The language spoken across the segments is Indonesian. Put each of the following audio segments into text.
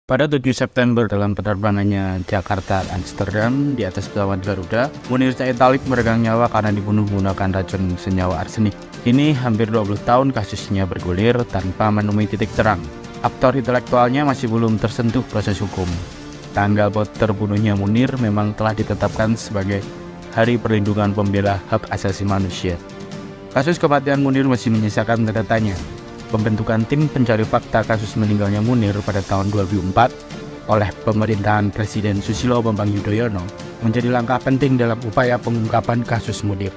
Pada 7 September dalam penerbangannya Jakarta-Amsterdam di atas pesawat Garuda, Munir Said Thalib meregang nyawa karena dibunuh menggunakan racun senyawa arsenik. Ini hampir 20 tahun kasusnya bergulir tanpa menemui titik terang. Aktor intelektualnya masih belum tersentuh proses hukum. Tanggal terbunuhnya Munir memang telah ditetapkan sebagai Hari Perlindungan Pembela Hak Asasi Manusia. Kasus kematian Munir masih menyisakan tanda tanya. Pembentukan tim pencari fakta kasus meninggalnya Munir pada tahun 2004 oleh pemerintahan Presiden Susilo Bambang Yudhoyono menjadi langkah penting dalam upaya pengungkapan kasus Munir.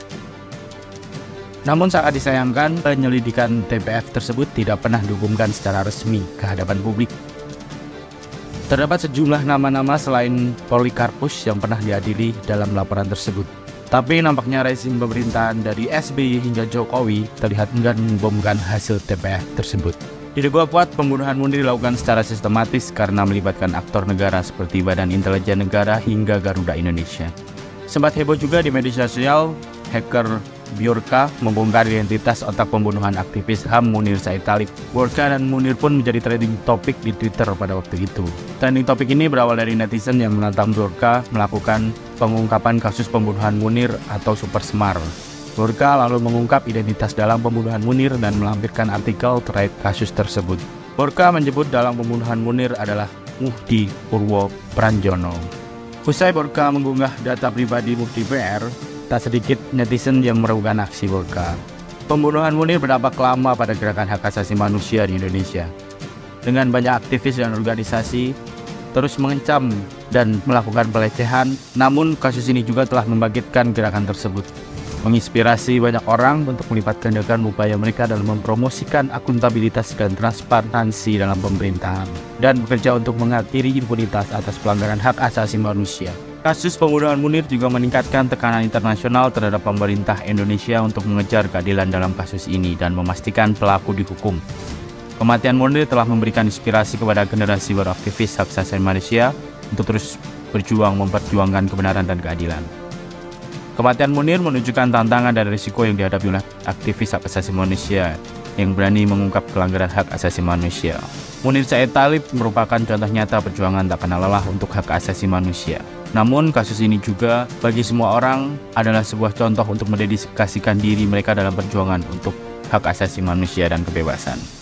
Namun sangat disayangkan, penyelidikan TPF tersebut tidak pernah diumumkan secara resmi ke hadapan publik. Terdapat sejumlah nama-nama selain Polikarpus yang pernah diadili dalam laporan tersebut. Tapi nampaknya rezim pemerintahan dari SBY hingga Jokowi terlihat enggan mengumumkan hasil TPF tersebut. Diduga kuat pembunuhan Munir dilakukan secara sistematis karena melibatkan aktor negara seperti Badan Intelijen Negara hingga Garuda Indonesia. Sempat heboh juga di media sosial, hacker Bjorka membongkar identitas otak pembunuhan aktivis HAM Munir Said Thalib. Bjorka dan Munir pun menjadi trending topik di Twitter pada waktu itu. Trending topik ini berawal dari netizen yang menantang Bjorka melakukan pengungkapan kasus pembunuhan Munir atau Super Semar. Bjorka lalu mengungkap identitas dalam pembunuhan Munir dan melampirkan artikel terkait kasus tersebut. Bjorka menyebut dalam pembunuhan Munir adalah Muhdi Purwo Pranjono. Usai Bjorka mengunggah data pribadi Muhdi PR, tak sedikit netizen yang meragukan aksi Bjorka. Pembunuhan Munir berdampak lama pada gerakan hak asasi manusia di Indonesia. Dengan banyak aktivis dan organisasi terus mengecam dan melakukan pelecehan, namun kasus ini juga telah membangkitkan gerakan tersebut, menginspirasi banyak orang untuk melipat gandakan upaya mereka dalam mempromosikan akuntabilitas dan transparansi dalam pemerintahan, dan bekerja untuk mengakhiri impunitas atas pelanggaran hak asasi manusia. Kasus pembunuhan Munir juga meningkatkan tekanan internasional terhadap pemerintah Indonesia untuk mengejar keadilan dalam kasus ini dan memastikan pelaku dihukum. Kematian Munir telah memberikan inspirasi kepada generasi baru aktivis hak asasi manusia untuk terus berjuang memperjuangkan kebenaran dan keadilan. Kematian Munir menunjukkan tantangan dan risiko yang dihadapi oleh aktivis hak asasi manusia yang berani mengungkap pelanggaran hak asasi manusia. Munir Said Thalib merupakan contoh nyata perjuangan tak kenal lelah untuk hak asasi manusia. Namun kasus ini juga bagi semua orang adalah sebuah contoh untuk mendedikasikan diri mereka dalam perjuangan untuk hak asasi manusia dan kebebasan.